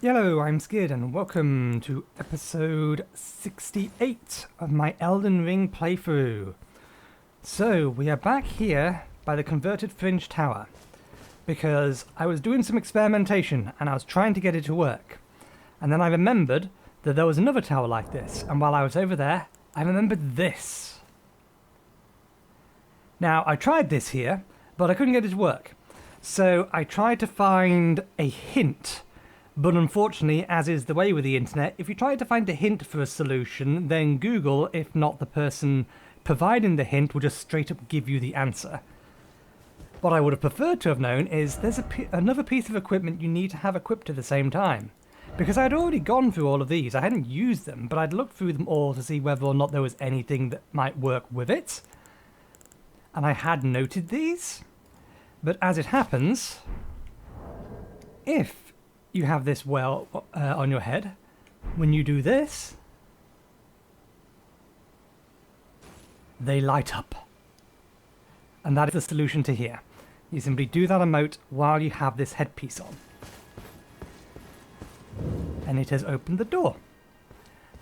Hello, I'm Skid and welcome to episode 68 of my Elden Ring playthrough. So, we are back here by the Converted Fringe Tower because I was doing some experimentation and I was trying to get it to work. And then I remembered that there was another tower like this, and while I was over there, I remembered this. Now, I tried this here, but I couldn't get it to work. So I tried to find a hint. But unfortunately, as is the way with the internet, if you try to find a hint for a solution, then Google, if not the person providing the hint, will just straight up give you the answer. What I would have preferred to have known is there's another piece of equipment you need to have equipped at the same time. Because I'd already gone through all of these, I hadn't used them, but I'd looked through them all to see whether or not there was anything that might work with it. And I had noted these. But as it happens, if you have this well on your head, when you do this, they light up. And that is the solution to here. You simply do that emote while you have this headpiece on. And it has opened the door.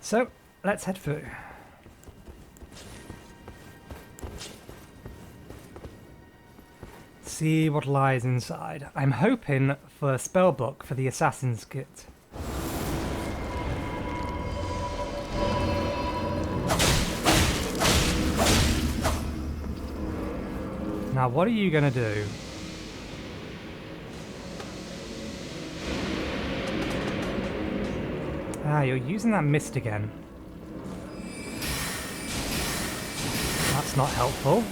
So, let's head through. See what lies inside. I'm hoping for a spell book for the Assassin's Kit. Now, what are you gonna do? Ah, you're using that mist again. That's not helpful.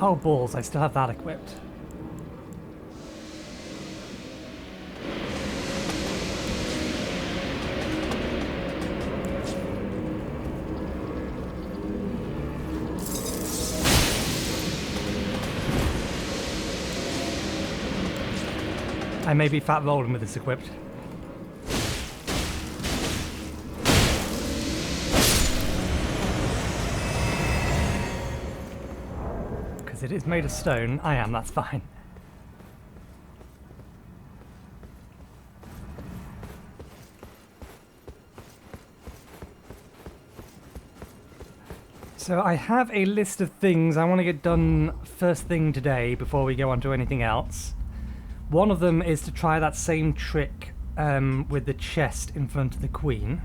Oh balls, I still have that equipped. I may be fat rolling with this equipped. It is made of stone. I am, that's fine. So I have a list of things I want to get done first thing today before we go on to anything else. One of them is to try that same trick with the chest in front of the Queen.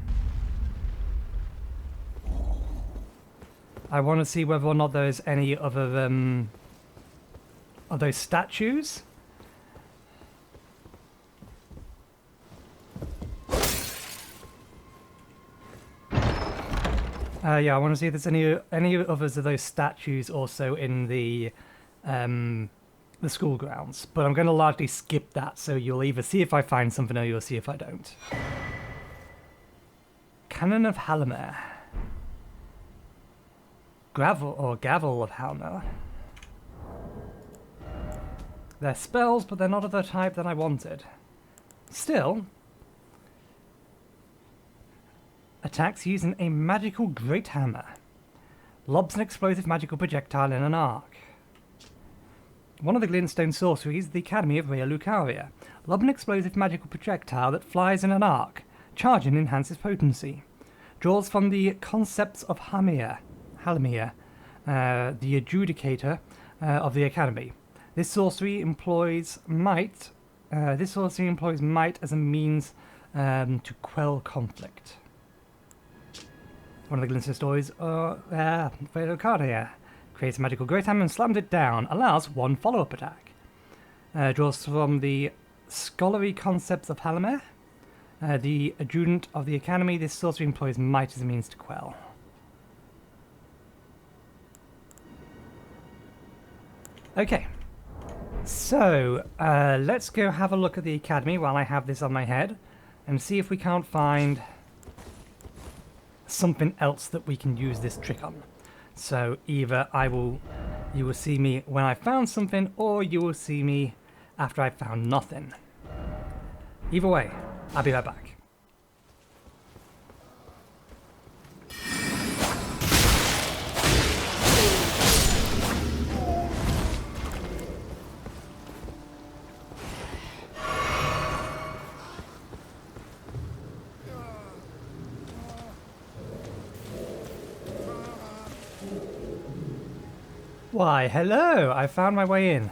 I want to see whether or not there's any other of those statues. Yeah, I want to see if there's any others of those statues also in the school grounds. But I'm going to largely skip that, so you'll either see if I find something or you'll see if I don't. Cannon of Halamer. Gravel or Gavel of Halmer. They're spells, but they're not of the type that I wanted. Still, attacks using a magical great hammer. Lobs an explosive magical projectile in an arc. One of the glintstone sorceries of the Academy of Rhea Lucaria. Lob an explosive magical projectile that flies in an arc. Charging enhances potency. Draws from the concepts of Halamir, the adjudicator of the Academy. This sorcery employs might. As a means to quell conflict. One of the glintstone stories, Lucaria creates a magical great hammer and slams it down. Allows one follow-up attack. Draws from the scholarly concepts of Halamir, the adjutant of the Academy. This sorcery employs might as a means to quell. Okay, so let's go have a look at the Academy while I have this on my head and see if we can't find something else that we can use this trick on. So either you will see me when I found something, or you will see me after I found nothing. Either way, I'll be right back. Why, hello! I found my way in.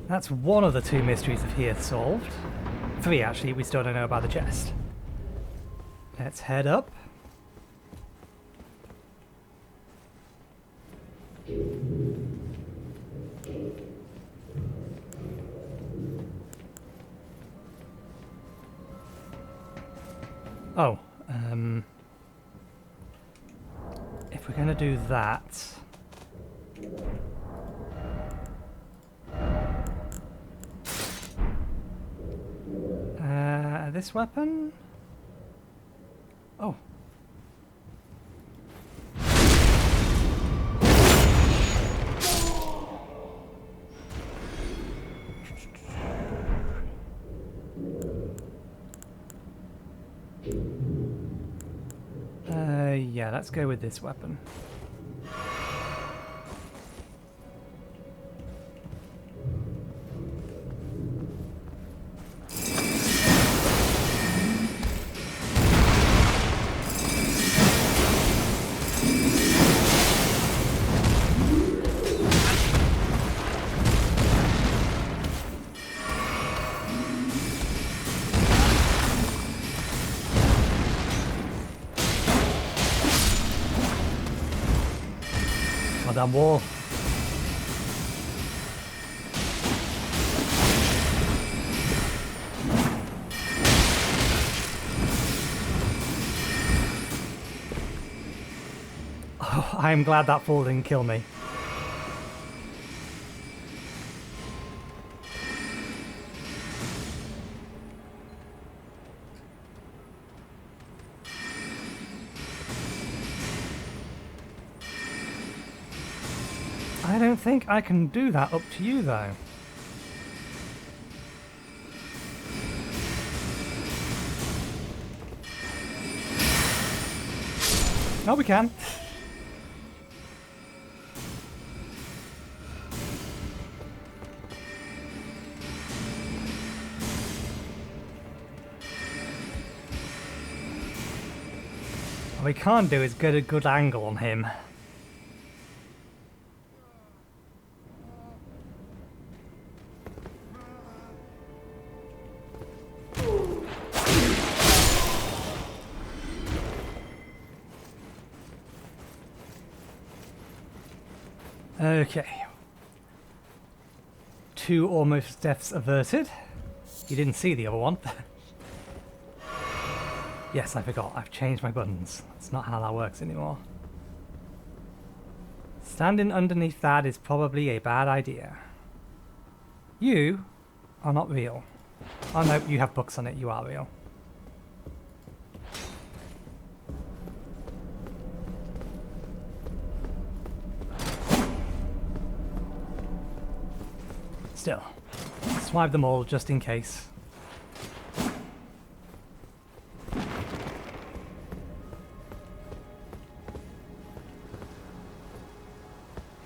That's one of the 2 mysteries of here solved. 3 actually, we still don't know about the chest. Let's head up. Oh, if we're going to do that... this weapon? Oh. Yeah, let's go with this weapon. Damn wall. Oh, I'm glad that fall didn't kill me. I don't think I can do that up to you, though. Oh, we can. What we can't do is get a good angle on him. Okay. 2 almost deaths averted. You didn't see the other one. Yes, I forgot. I've changed my buttons. That's not how that works anymore. Standing underneath that is probably a bad idea. You are not real. Oh no, you have books on it. You are real. Still, swipe them all just in case.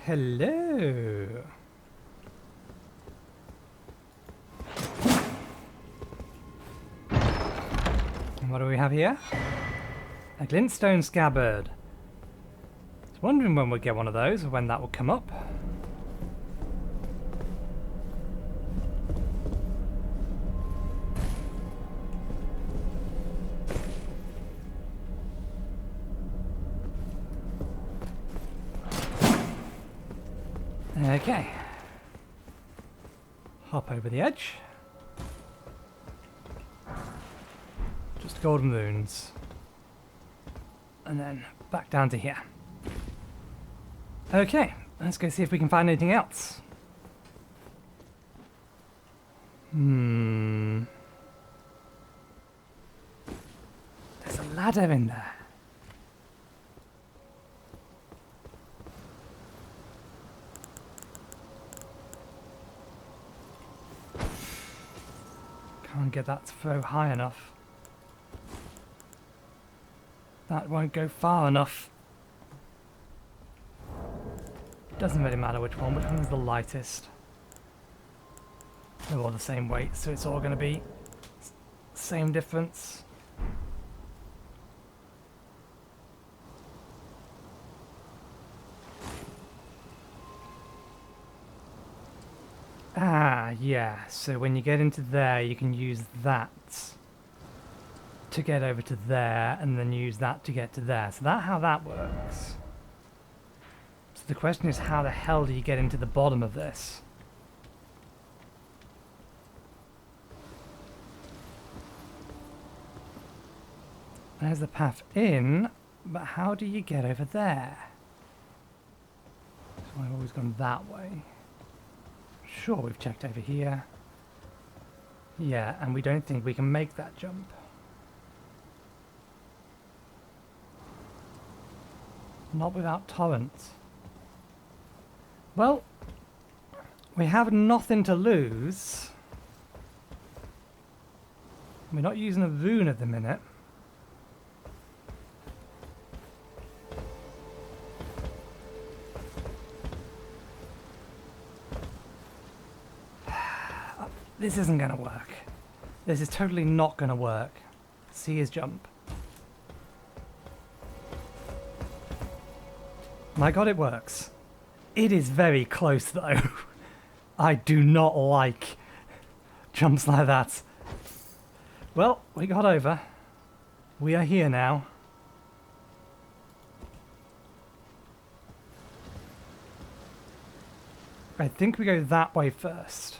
Hello. And what do we have here? A glintstone scabbard. I was wondering when we'd get one of those, or when that would come up. Okay. Hop over the edge. Just golden runes. And then back down to here. Okay, let's go see if we can find anything else. There's a ladder in there. Can't get that to throw high enough. That won't go far enough. Doesn't really matter which one is the lightest. They're all the same weight, so it's all going to be same difference. Ah, yeah, so when you get into there, you can use that to get over to there, and then use that to get to there. So that's how that works. So the question is, how the hell do you get into the bottom of this? There's the path in, but how do you get over there? So I've always gone that way. Sure, we've checked over here. Yeah, and we don't think we can make that jump. Not without torrents. Well, we have nothing to lose. We're not using a rune at the minute. This isn't going to work. This is totally not going to work. See his jump. My god, it works. It is very close though. I do not like jumps like that. Well, we got over. We are here now. I think we go that way first.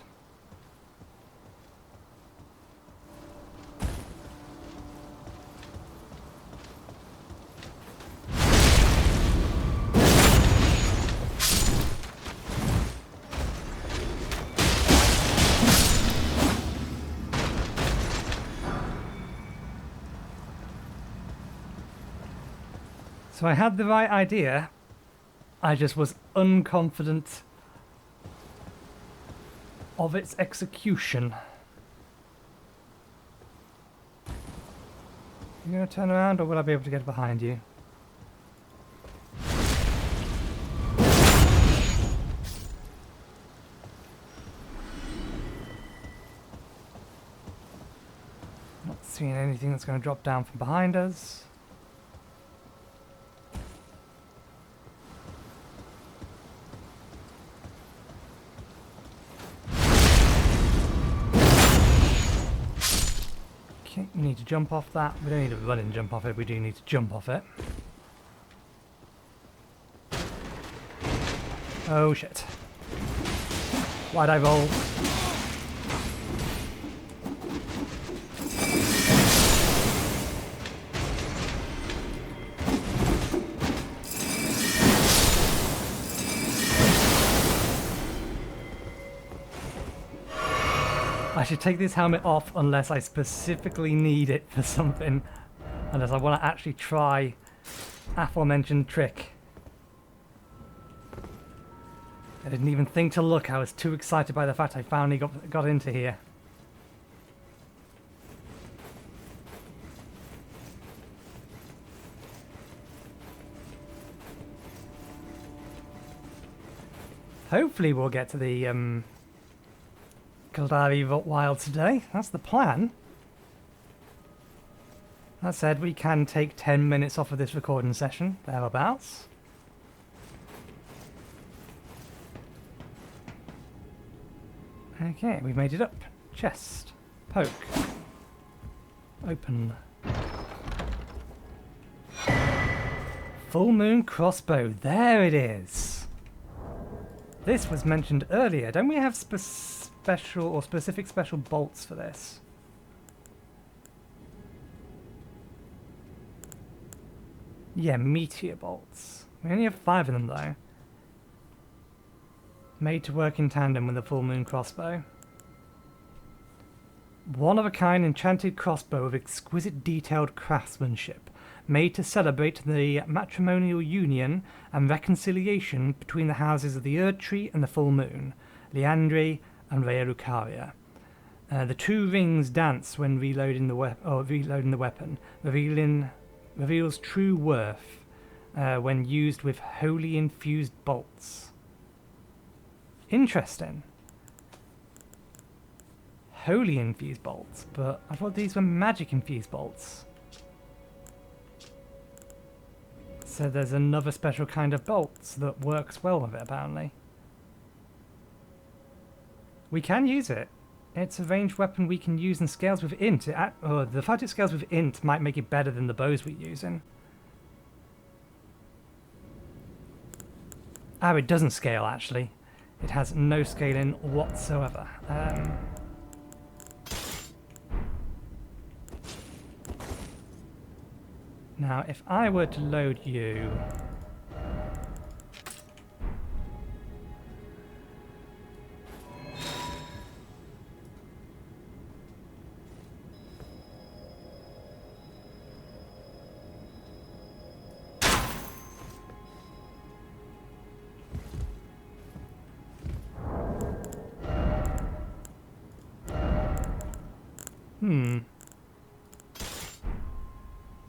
So I had the right idea, I just was unconfident of its execution. You gonna turn around, or will I be able to get behind you? Not seeing anything that's gonna drop down from behind us. We need to jump off that. We don't need to run and jump off it, we do need to jump off it. Oh shit. Why'd I roll? I should take this helmet off unless I specifically need it for something. Unless I want to actually try aforementioned trick. I didn't even think to look, I was too excited by the fact I finally got into here. Hopefully we'll get to the Kildari Wild today. That's the plan. That said, we can take 10 minutes off of this recording session, thereabouts. Okay, we've made it up. Chest. Poke. Open. Full Moon Crossbow. There it is. This was mentioned earlier. Don't we have special or specific special bolts for this? Yeah, meteor bolts. We only have 5 of them though. Made to work in tandem with the Full Moon Crossbow. One-of-a-kind enchanted crossbow of exquisite detailed craftsmanship, made to celebrate the matrimonial union and reconciliation between the houses of the Erd Tree and the Full Moon, Leandri and Rhea Lucaria. The two rings dance when reloading the weapon, reveals true worth when used with wholly infused bolts. Interesting. Holy infused bolts, but I thought these were magic infused bolts. So there's another special kind of bolts that works well with it, apparently. We can use it. It's a ranged weapon we can use and scales with int. The fact it scales with int might make it better than the bows we're using. Oh, it doesn't scale, actually. It has no scaling whatsoever. Now, if I were to load you...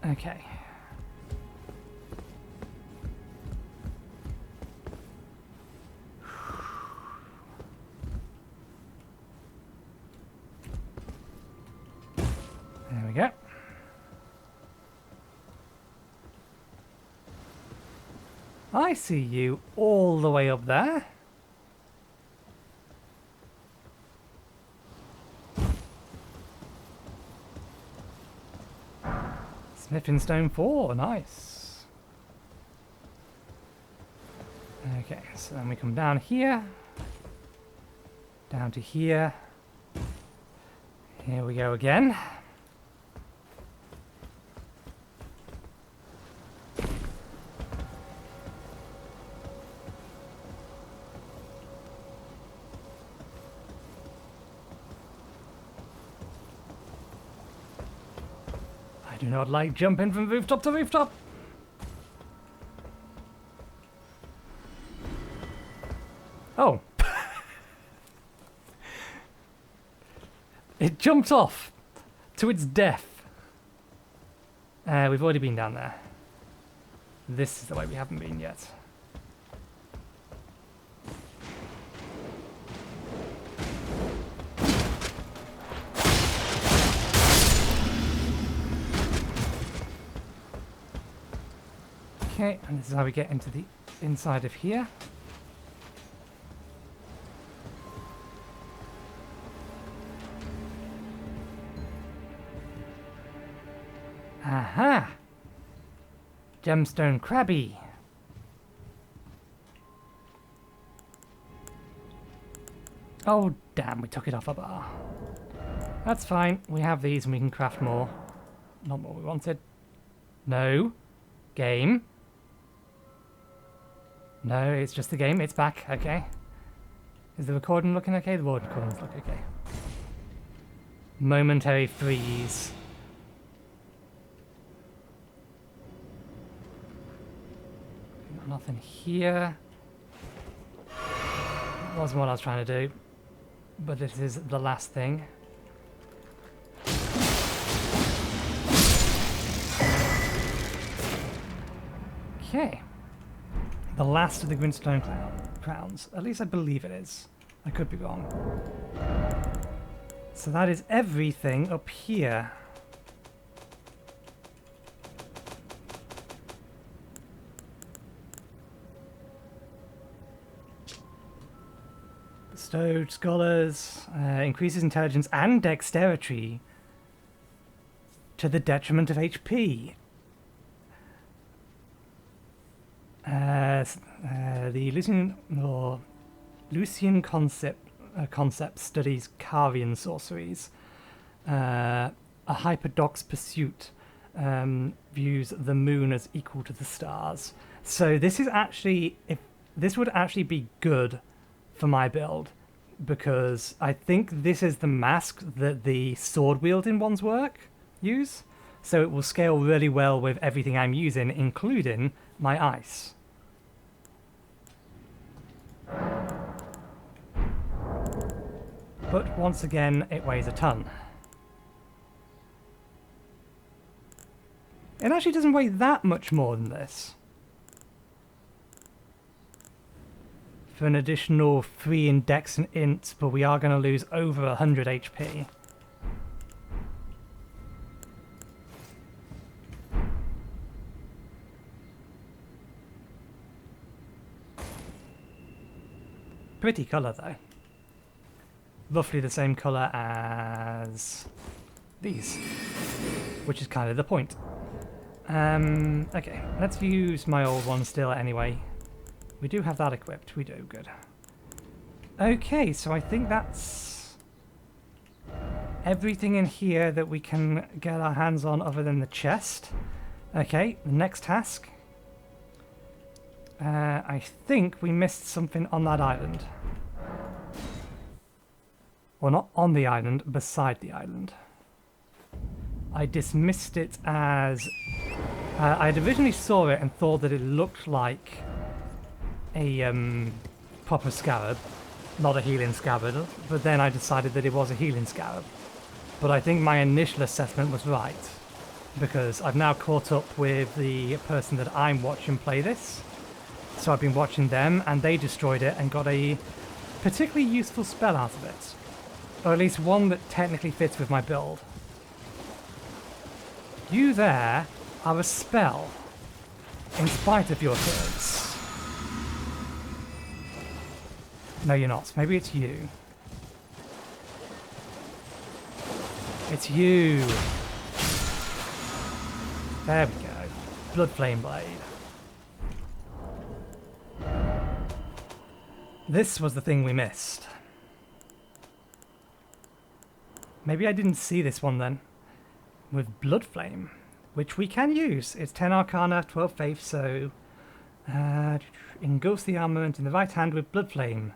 Okay. There we go. I see you all the way up there. Smithing Stone 4, nice. Okay, so then we come down here. Down to here. Here we go again. I do not like jumping from rooftop to rooftop. Oh. It jumped off to its death. We've already been down there. This is the way we haven't been yet. Okay, and this is how we get into the inside of here. Aha! Gemstone Crabby. Oh, damn, we took it off a bar. That's fine. We have these and we can craft more. Not what we wanted. No. Game. No, it's just the game. It's back. Okay. Is the recording looking okay? The recording's looking okay. Momentary freeze. Nothing here. That wasn't what I was trying to do. But this is the last thing. Okay. The last of the Greenstone crowns. At least I believe it is. I could be wrong. So that is everything up here. Bestowed scholars, increases intelligence and dexterity to the detriment of HP. The Lucian concept studies Karian sorceries. A hyperdox pursuit views the moon as equal to the stars. So this is actually, this would actually be good for my build, because I think this is the mask that the sword wielding ones use. So it will scale really well with everything I'm using, including my ice. But once again, it weighs a ton. It actually doesn't weigh that much more than this. for an additional 3 in Dex and Int, but we are going to lose over 100 HP. Pretty colour though. Roughly the same colour as these, which is kind of the point. Okay, let's use my old one still anyway. We do have that equipped, we do, good. Okay, so I think that's everything in here that we can get our hands on other than the chest. Okay, the next task. I think we missed something on that island. Well, not on the island, beside the island. I dismissed it as... I originally saw it and thought that it looked like a proper scarab, not a healing scarab, but then I decided that it was a healing scarab. But I think my initial assessment was right, because I've now caught up with the person that I'm watching play this. So I've been watching them, and they destroyed it and got a particularly useful spell out of it. Or at least one that technically fits with my build. You there are a spell, in spite of your appearance. No, you're not. Maybe it's you. It's you. There we go. Blood Flame Blade. This was the thing we missed. Maybe I didn't see this one then. With Blood Flame, which we can use. It's 10 Arcana, 12 Faith, so... engulfs the armament in the right hand with Blood Flame.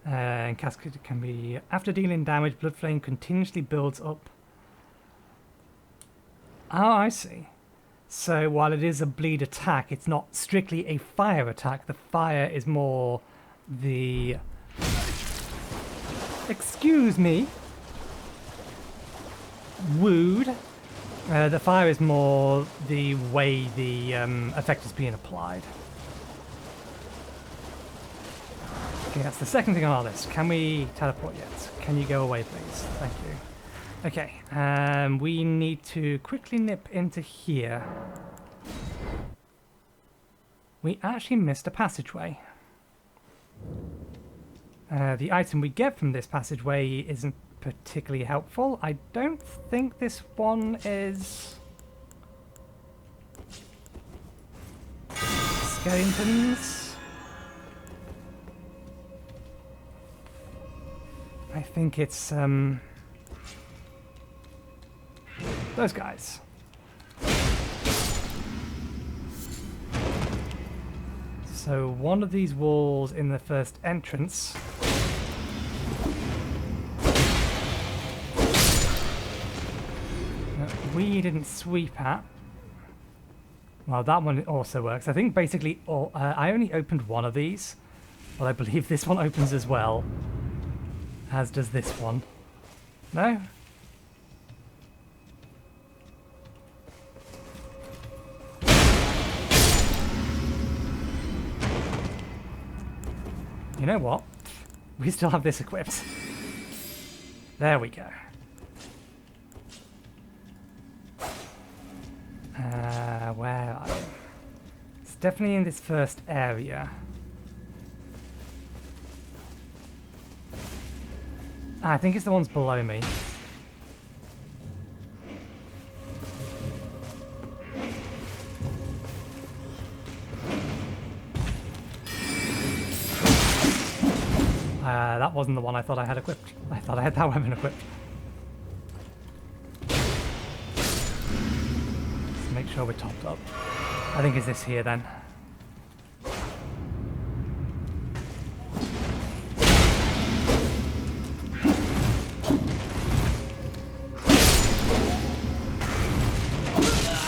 And cascade can be... After dealing damage, Blood Flame continuously builds up. Oh, I see. So while it is a bleed attack, it's not strictly a fire attack. The fire is more... the... Excuse me. Wooed. The fire is more the way the effect is being applied. Okay, that's the second thing on our list. Can we teleport yet? Can you go away, please? Thank you. Okay, we need to quickly nip into here. We actually missed a passageway. The item we get from this passageway isn't particularly helpful. I don't think this one is... Skeletons? I think it's, those guys. So one of these walls in the first entrance we didn't sweep at. Well, that one also works. I think basically I only opened one of these, but I believe this one opens as well, as does this one. No? You know what? We still have this equipped. There we go. Where are you? It's definitely in this first area. I think it's the ones below me. That wasn't the one I thought I had equipped. I thought I had that weapon equipped. Let's make sure we're topped up. I think it's this here then.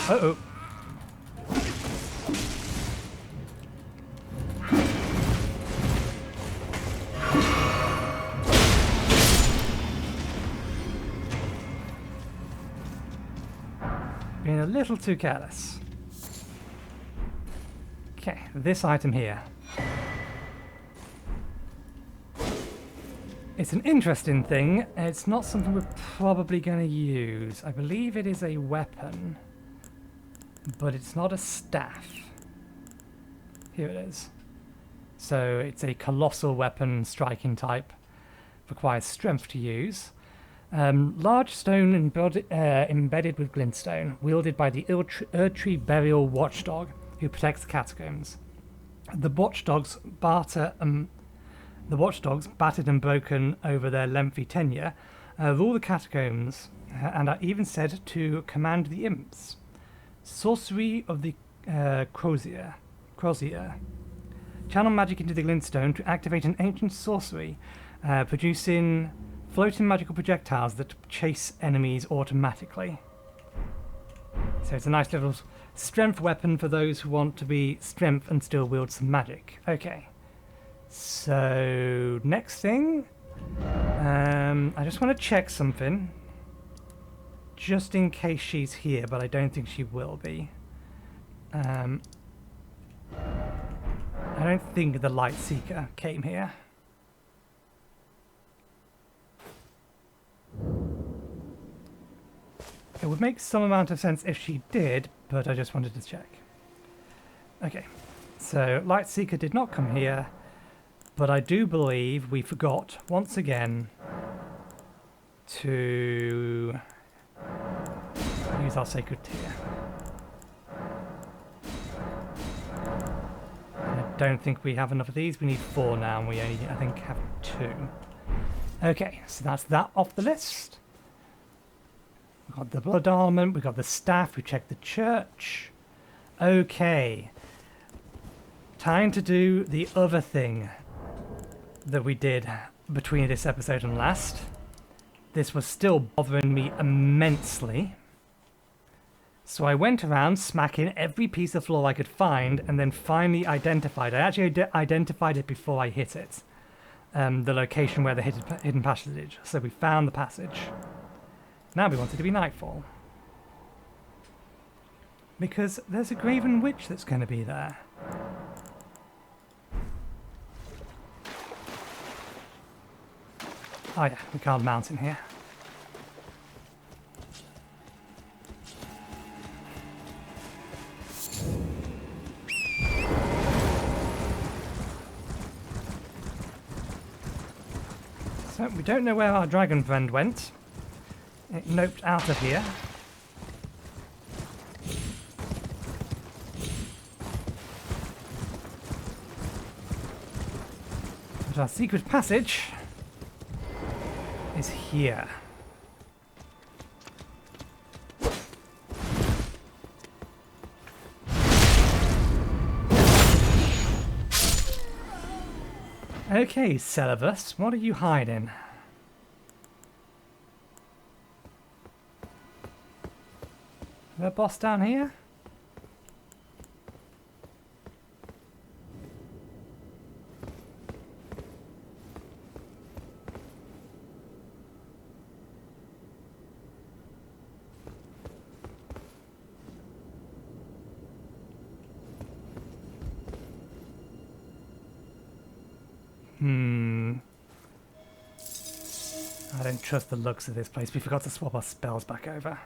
Uh-oh. Being a little too careless. Okay, this item here. It's an interesting thing. It's not something we're probably going to use. I believe it is a weapon, but it's not a staff. Here it is. So it's a colossal weapon, striking type. Requires strength to use. Large stone embedded with glintstone, wielded by the Erdtree Burial Watchdog, who protects the catacombs. The watchdogs, battered and broken over their lengthy tenure, rule the catacombs and are even said to command the imps. Sorcery of the Crozier. Channel magic into the glintstone to activate an ancient sorcery, producing floating magical projectiles that chase enemies automatically. So it's a nice little strength weapon for those who want to be strength and still wield some magic. Okay. So, next thing. I just want to check something. Just in case she's here, but I don't think she will be. I don't think the Light Seeker came here. It would make some amount of sense if she did, but I just wanted to check. Okay, so Light Seeker did not come here, but I do believe we forgot, once again, to use our Sacred Tear. I don't think we have enough of these. We need 4 now, and we only, I think, have 2. Okay, so that's that off the list. We've got the blood armament, we've got the staff, we checked the church. Okay. Time to do the other thing that we did between this episode and last. This was still bothering me immensely. So I went around smacking every piece of floor I could find and then finally identified. I actually identified it before I hit it. The location where the hidden passage. So we found the passage. Now we want it to be nightfall. Because there's a Graven Witch that's going to be there. Oh yeah, we can't mount in here. So we don't know where our dragon friend went. It noped out of here. But our secret passage is here. Okay, Seluvis, what are you hiding? Is there a boss down here? I don't trust the looks of this place. We forgot to swap our spells back over.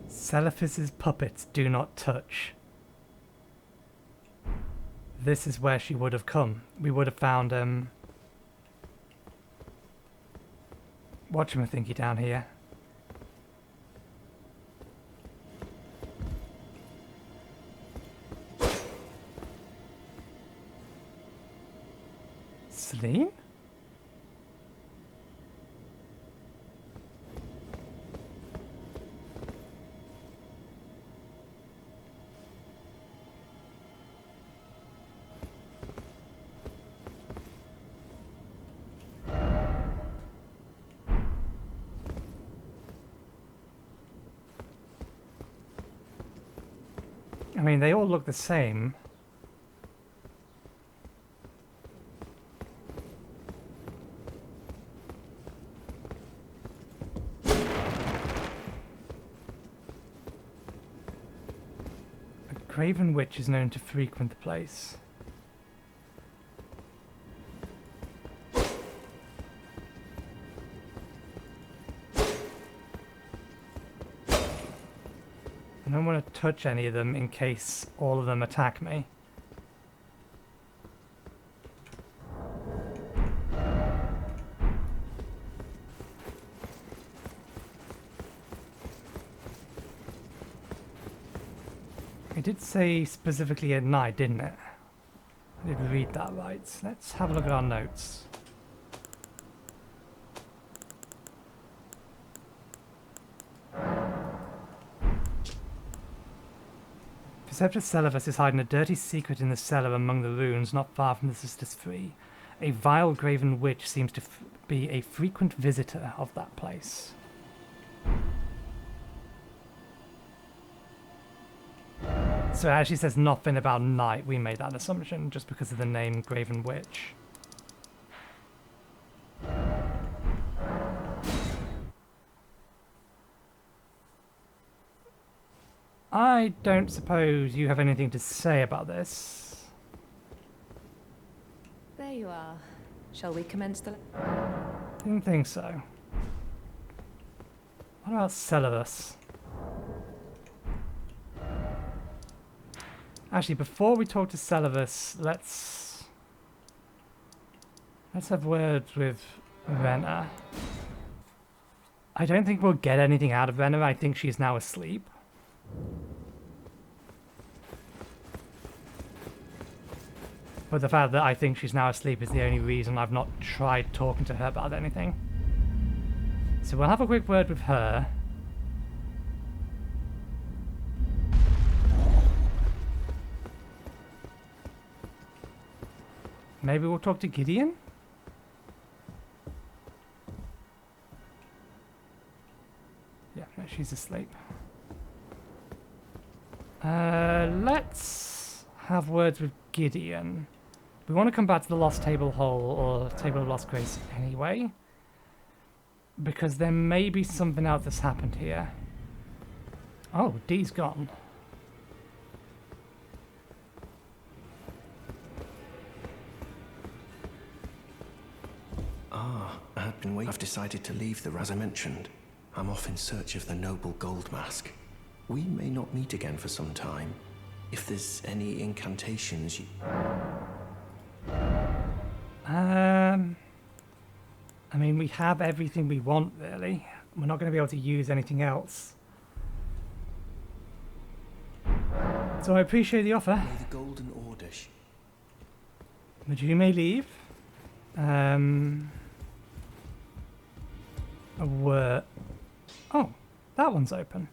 Seluvis's puppets do not touch. This is where she would have come. We would have found whatchamathinky down here. Celine? I mean, they all look the same. Graven Witch is known to frequent the place. I don't want to touch any of them in case all of them attack me. It did say specifically at night, didn't it? I did read that right. Let's have a look at our notes. Preceptor Seluvis is hiding a dirty secret in the cellar among the ruins not far from the Sisters Free. A vile graven witch seems to be a frequent visitor of that place. So it actually says nothing about night. We made that assumption just because of the name Graven Witch. I don't suppose you have anything to say about this. There you are. Shall we commence the... Didn't think so. What about Seluvis? Actually, before we talk to Seluvis, let's have words with Renna. I don't think we'll get anything out of Renna. I think she's now asleep. But the fact that I think she's now asleep is the only reason I've not tried talking to her about anything. So we'll have a quick word with her. Maybe we'll talk to Gideon? Yeah, no, she's asleep. Let's have words with Gideon. We want to come back to the Lost Table Hole, or Table of Lost Grace anyway. Because there may be something else that's happened here. Oh, Dee's gone. I had been waiting. I've decided to leave the as I mentioned. I'm off in search of the noble gold mask. We may not meet again for some time. If there's any incantations you... I mean, we have everything we want, really. We're not going to be able to use anything else. So I appreciate the offer. May the golden order... But you may leave. Oh, that one's open.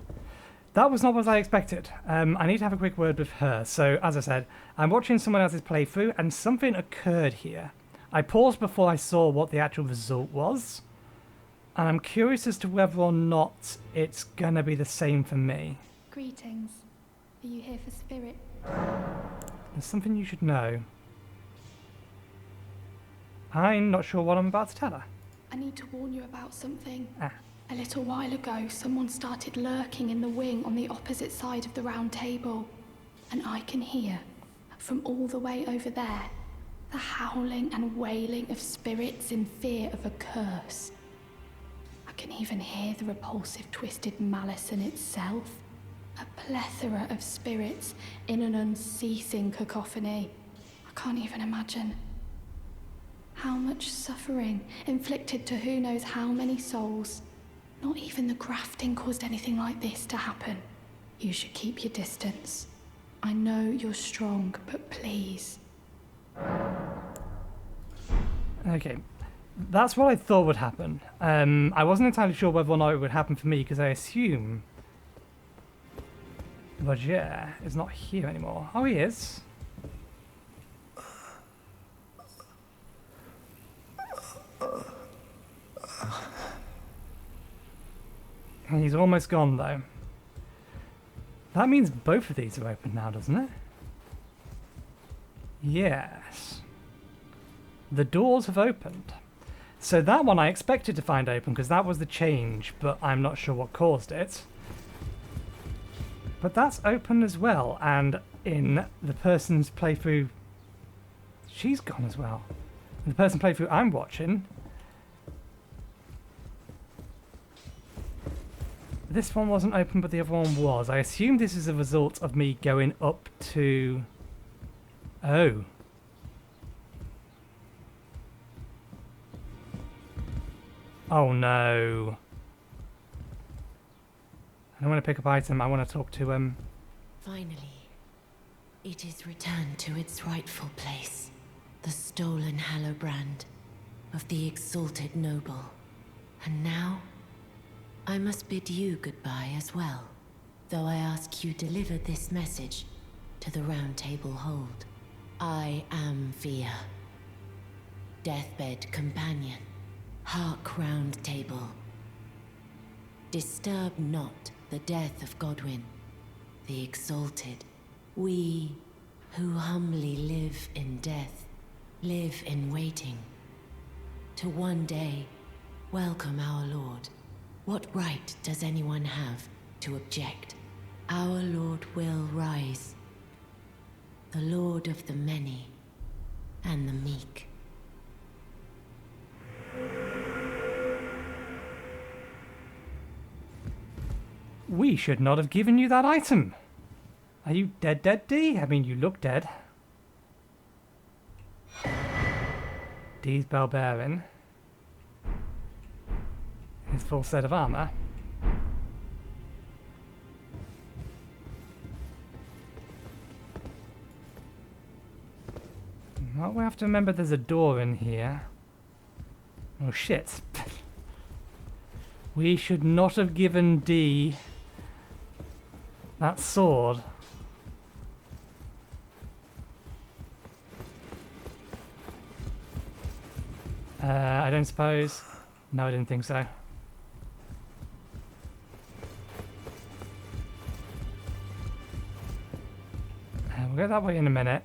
That was not what I expected. I need to have a quick word with her. So, as I said, I'm watching someone else's playthrough, and something occurred here. I paused before I saw what the actual result was, and I'm curious as to whether or not it's gonna be the same for me. Greetings. Are you here for spirit? There's something you should know. I'm not sure what I'm about to tell her. I need to warn you about something. Ah. A little while ago, someone started lurking in the wing on the opposite side of the round table. And I can hear, from all the way over there, the howling and wailing of spirits in fear of a curse. I can even hear the repulsive twisted malice in itself. A plethora of spirits in an unceasing cacophony. I can't even imagine. How much suffering inflicted to who knows how many souls. Not even the grafting caused anything like this to happen. You should keep your distance. I know you're strong, but please. Okay, that's what I thought would happen. I wasn't entirely sure whether or not it would happen for me, because I assume Roger is not here anymore. Oh, he is. He's almost gone, though. That means both of these are open now, doesn't it? Yes. The doors have opened. So that one I expected to find open, because that was the change, but I'm not sure what caused it. But that's open as well, and in the person's playthrough, she's gone as well. And the person playthrough I'm watching, this one wasn't open, but the other one was. I assume this is a result of me going up to... Oh. Oh no. I don't want to pick up item, I want to talk to him. Finally, it is returned to its rightful place. The stolen Hallowbrand of the exalted noble. And now, I must bid you goodbye as well, though I ask you deliver this message to the Roundtable Hold. I am Fia, deathbed companion, hark Round Table. Disturb not the death of Godwyn, the exalted. We who humbly live in death, live in waiting, to one day welcome our Lord. What right does anyone have to object? Our Lord will rise, the Lord of the many and the meek. We should not have given you that item. Are you dead, D? I mean, you look dead. D's bell bearing. His full set of armor. Well, we have to remember there's a door in here. Oh shit. We should not have given D that sword. I don't suppose. No, I didn't think so. We'll go that way in a minute.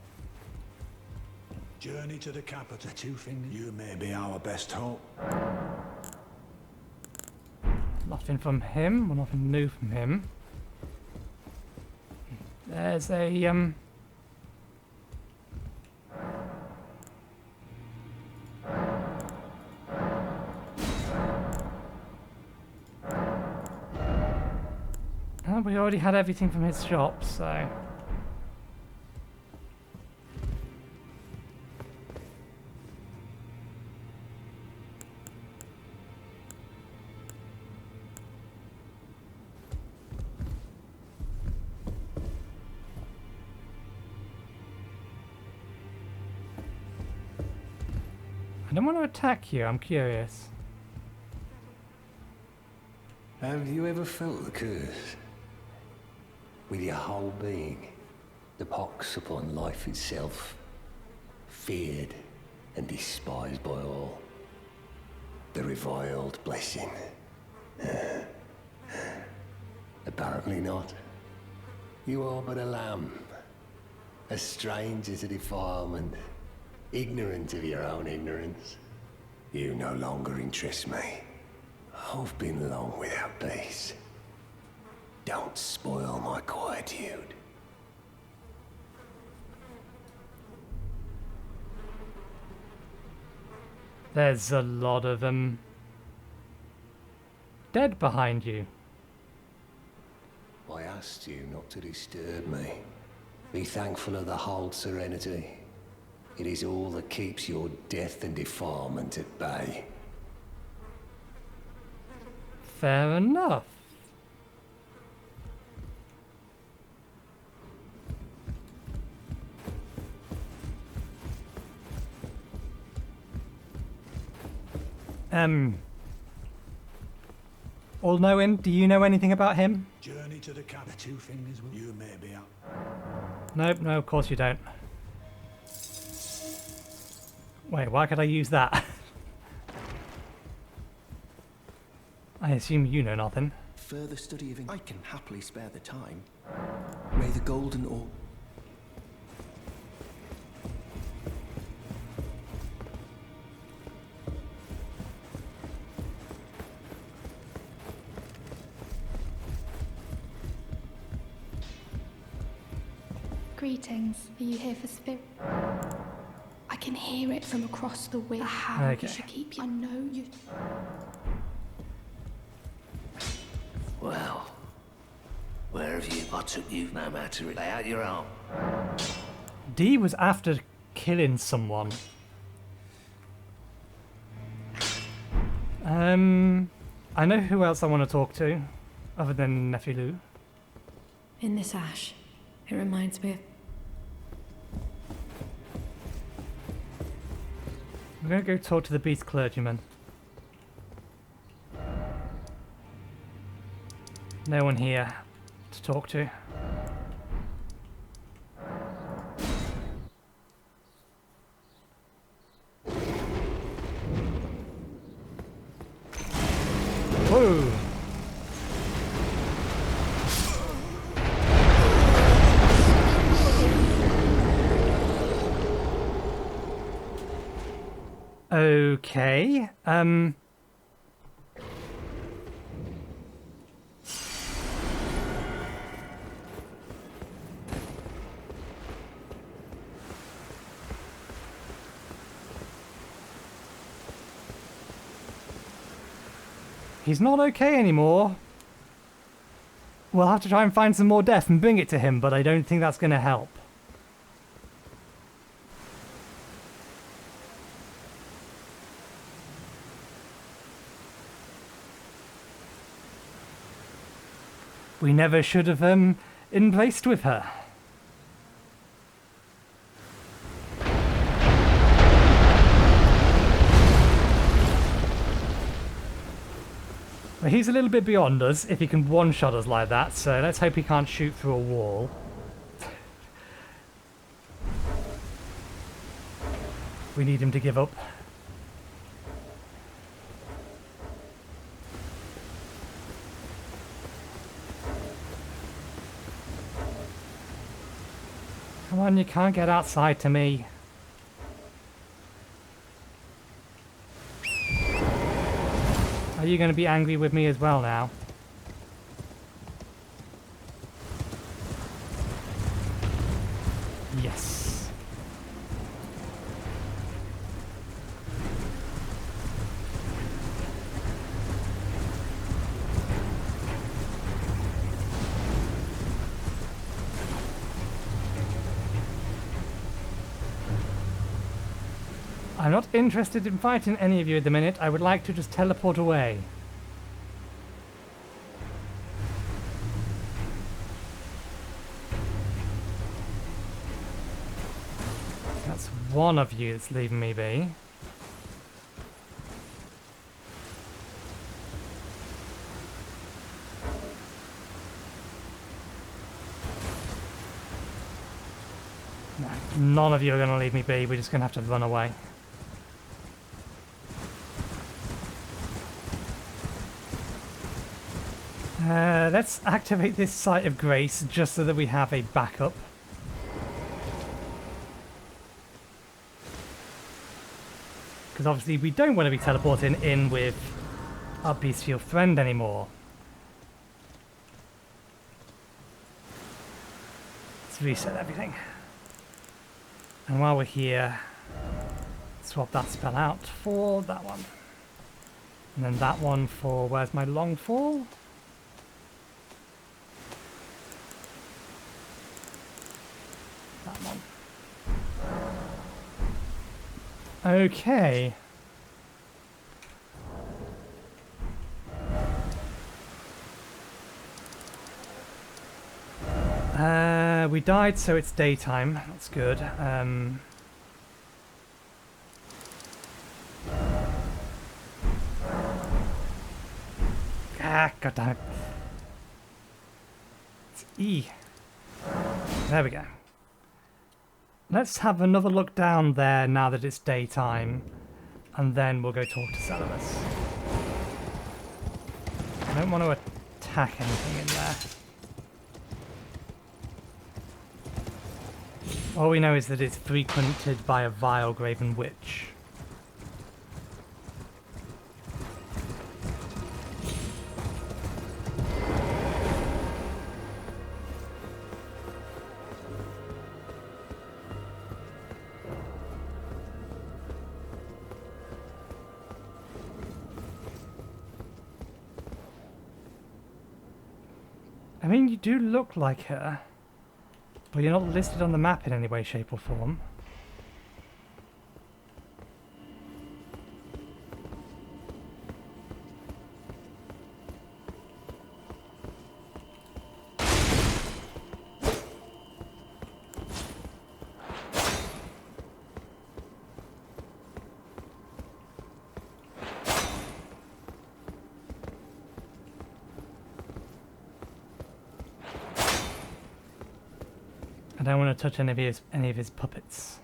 Journey to the capital. Two fingers. You may be our best hope. Nothing from him, or nothing new from him. There's a oh, we already had everything from his shop, so I don't want to attack you, I'm curious. Have you ever felt the curse? With your whole being, the pox upon life itself, feared and despised by all. The reviled blessing. Apparently not. You are but a lamb, a stranger to defilement, ignorant of your own ignorance. You no longer interest me. I've been long without peace. Don't spoil my quietude. There's a lot of them dead behind you. I asked you not to disturb me. Be thankful of the Hold's serenity. It is all that keeps your death and defilement at bay. Fair enough. All-knowing, do you know anything about him? Journey to the capital. Two fingers. You may be out. Nope, no, of course you don't. Wait, why could I use that? I assume you know nothing. Further study of I can happily spare the time. May the golden orb... Greetings. Are you here for spirit? I can hear it from across the way. How Okay. you should keep you. I know you. Well, where have you? I took you no matter. Lay out your arm. D was after killing someone. I know who else I want to talk to, other than Nephilu. In this ash, it reminds me of... I'm going to go talk to the beast clergyman. No one here to talk to. Whoa! Okay, he's not okay anymore. We'll have to try and find some more death and bring it to him, but I don't think that's going to help. We never should have embraced with her. Well, he's a little bit beyond us if he can one-shot us like that, so let's hope he can't shoot through a wall. We need him to give up. Come on, you can't get outside to me. Are you going to be angry with me as well now? Yes. I'm not interested in fighting any of you at the minute. I would like to just teleport away. That's one of you that's leaving me be. No, none of you are going to leave me be. We're just going to have to run away. Let's activate this Site of Grace just so that we have a backup. Because obviously we don't want to be teleporting in with our bestial friend anymore. Let's reset everything. And while we're here, swap that spell out for that one. And then that one for, where's my long fall? That one. Okay. We died, so it's daytime. That's good. God damn it. It's E. There we go. Let's have another look down there now that it's daytime, and then we'll go talk to Seluvis. I don't want to attack anything in there. All we know is that it's frequented by a vile graven witch. I mean, you do look like her, but you're not listed on the map in any way, shape or form. I don't want to touch any of his puppets.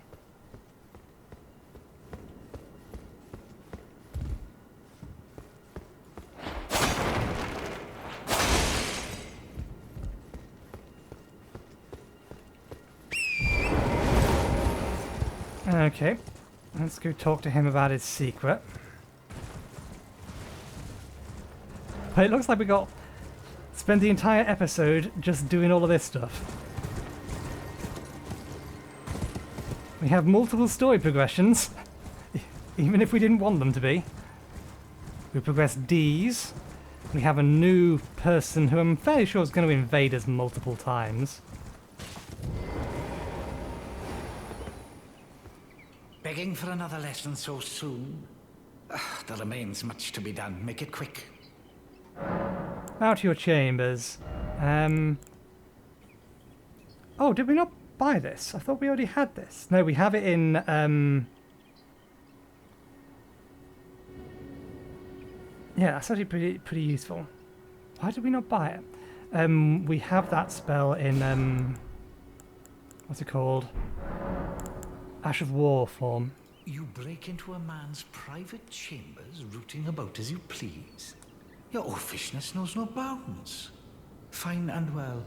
Okay, let's go talk to him about his secret. But it looks like we spent the entire episode just doing all of this stuff. We have multiple story progressions, even if we didn't want them to be. We progress D's. We have a new person who I'm fairly sure is going to invade us multiple times. Begging for another lesson so soon? There remains much to be done. Make it quick. Out to your chambers. Oh, did we not buy this? I thought we already had this. No, we have it in yeah, that's actually pretty useful. Why did we not buy it? We have that spell in what's it called? Ash of War form. You break into a man's private chambers, rooting about as you please. Your oafishness knows no bounds. Fine and well.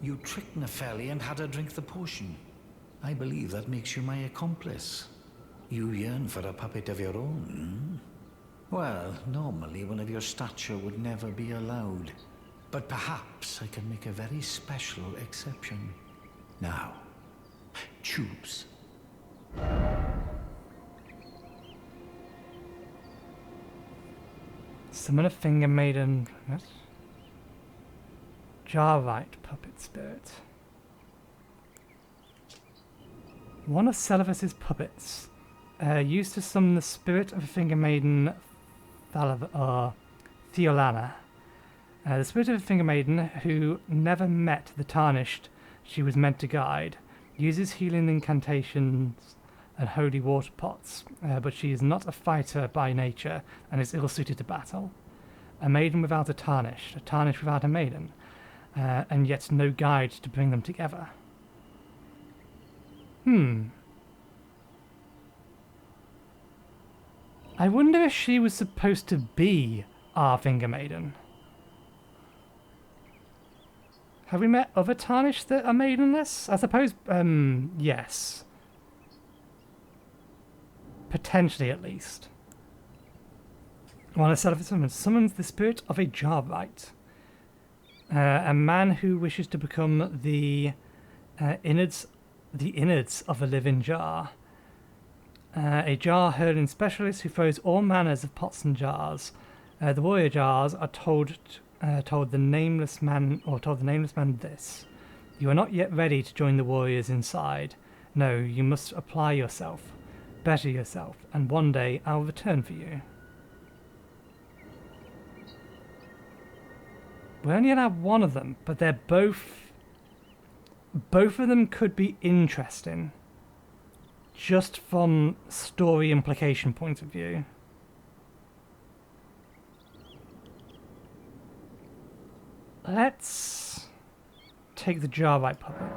You tricked Nepheli and had her drink the potion. I believe that makes you my accomplice. You yearn for a puppet of your own, hmm? Well, normally one of your stature would never be allowed. But perhaps I can make a very special exception. Now, choose. Summon a finger maiden. What? Jarvite puppet spirit. One of Seluvis's puppets. Used to summon the spirit of a finger maiden Theolana. The spirit of a finger maiden who never met the tarnished she was meant to guide. Uses healing incantations and holy water pots, but she is not a fighter by nature and is ill-suited to battle. A maiden without a tarnish without a maiden. And yet no guide to bring them together. I wonder if she was supposed to be our Finger Maiden. Have we met other Tarnished that are maidenless? I suppose, yes. Potentially, at least. One of Seluvis summons the spirit of a Jarvite. A man who wishes to become the innards of a living jar. A jar hurling specialist who throws all manners of pots and jars. The warrior jars are told the nameless man this: you are not yet ready to join the warriors inside. No, you must apply yourself, better yourself, and one day I'll return for you. We only have one of them, but they're both of them could be interesting, just from story implication point of view. Let's take the Jarvite puppet.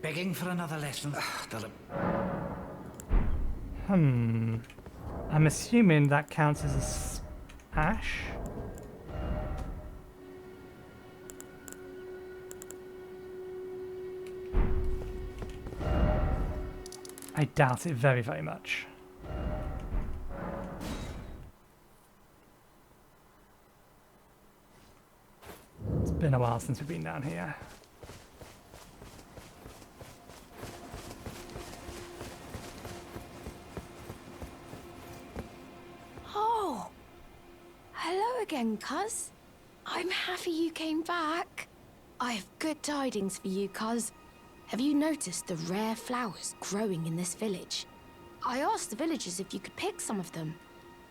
Begging for another lesson. I'm assuming that counts as a ash. I doubt it very, very much. It's been a while since we've been down here. again, cuz. I'm happy you came back. I have good tidings for you, cuz. Have you noticed the rare flowers growing in this village? I asked the villagers if you could pick some of them,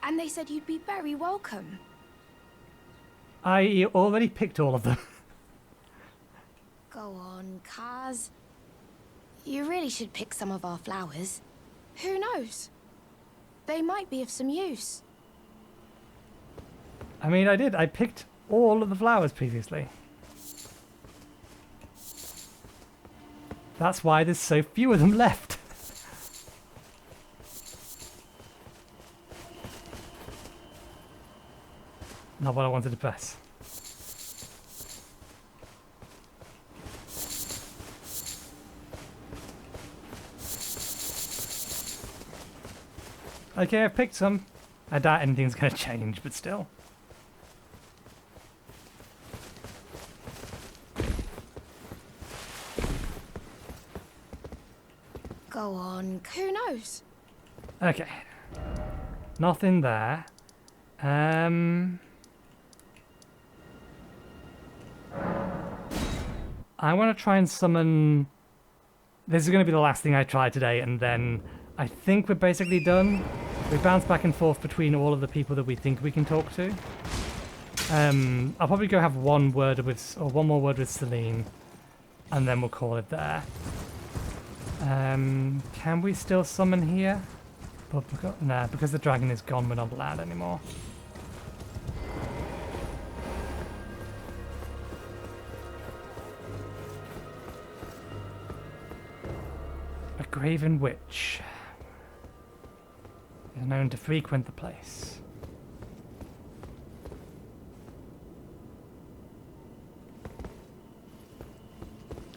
and they said you'd be very welcome. I already picked all of them. Go on, cuz. You really should pick some of our flowers. Who knows? They might be of some use. I mean, I did. I picked all of the flowers previously. That's why there's so few of them left. Not what I wanted to press. Okay, I've picked some. I doubt anything's going to change, but still. Go on, who knows? Okay. Nothing there. I want to try and summon... This is going to be the last thing I try today, and then I think we're basically done. We bounce back and forth between all of the people that we think we can talk to. I'll probably go have one more word with Celine, and then we'll call it there. Can we still summon here? But nah, because the dragon is gone, we're not allowed anymore. A graven witch is known to frequent the place.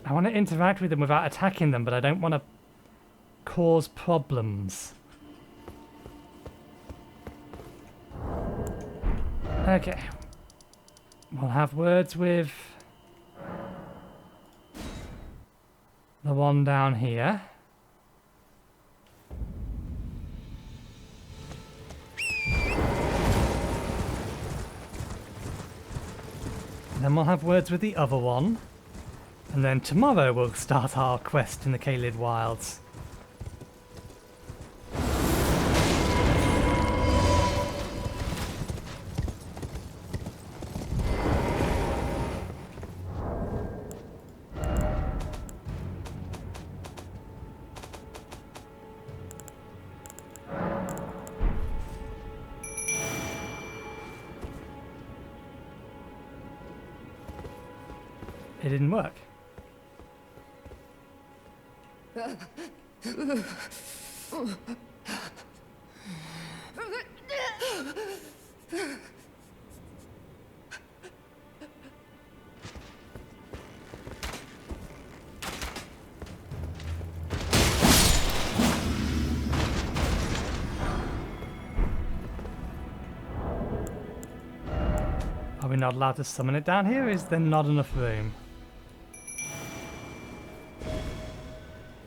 I want to interact with them without attacking them, but I don't want to cause problems. Okay. We'll have words with the one down here. Then we'll have words with the other one. And then tomorrow we'll start our quest in the Kaled Wilds. It didn't work. Are we not allowed to summon it down here? Is there not enough room?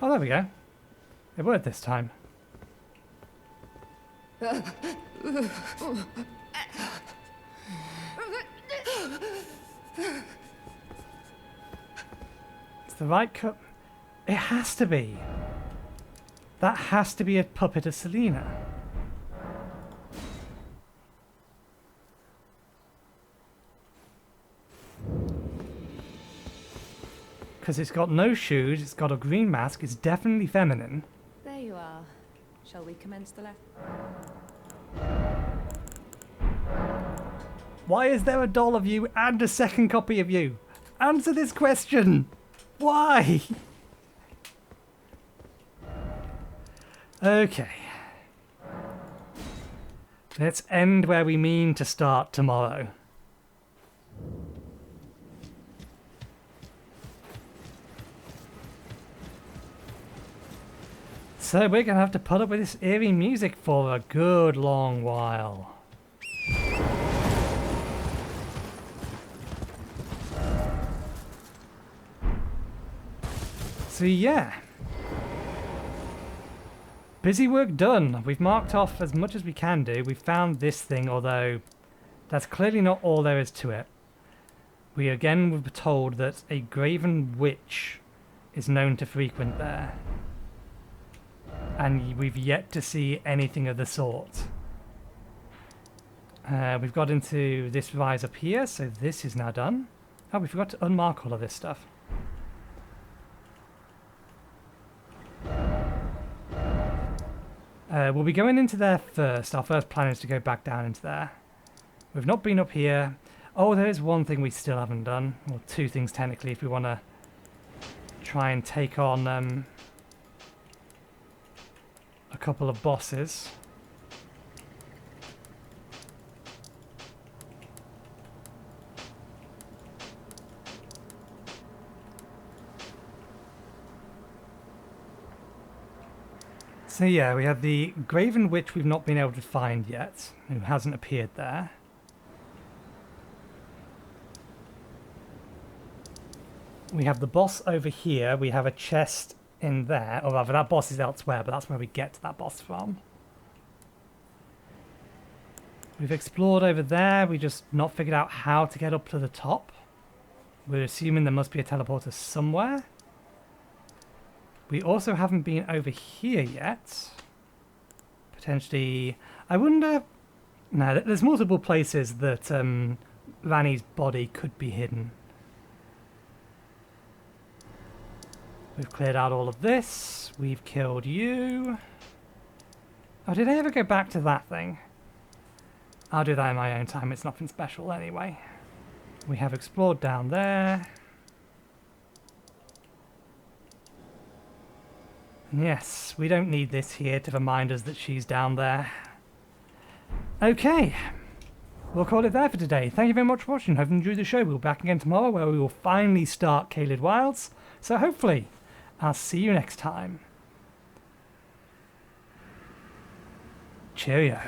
Oh, there we go. It worked this time. It's the right cup. It has to be. That has to be a puppet of Selena. Because it's got no shoes, it's got a green mask, it's definitely feminine. There you are. Shall we commence the left? Why is there a doll of you and a second copy of you? Answer this question! Why? Okay. Let's end where we mean to start tomorrow. So we're going to have to put up with this eerie music for a good long while. So yeah. Busy work done. We've marked off as much as we can do. We've found this thing, although That's clearly not all there is to it. We again were told that a graven witch is known to frequent there. And we've yet to see anything of the sort. We've got into this rise up here, so this is now done. Oh, we forgot to unmark all of this stuff. We'll be going into there first. Our first plan is to go back down into there. We've not been up here. Oh, there is one thing we still haven't done. Well, two things technically if we want to try and take on a couple of bosses. So yeah, we have the Graven Witch we've not been able to find yet, who hasn't appeared there. We have the boss over here, we have a chest in there, or rather that boss is elsewhere, but that's where we get to that boss from. We've explored over there, we just not figured out how to get up to the top. We're assuming there must be a teleporter somewhere. We also haven't been over here yet. Potentially, I wonder... No, there's multiple places that Ranni's body could be hidden. We've cleared out all of this. We've killed you. Oh, did I ever go back to that thing? I'll do that in my own time. It's nothing special anyway. We have explored down there. Yes, we don't need this here to remind us that she's down there. Okay, we'll call it there for today. Thank you very much for watching. Hope you enjoyed the show. We'll be back again tomorrow where we will finally start Caelid Wilds. So hopefully, I'll see you next time. Cheerio.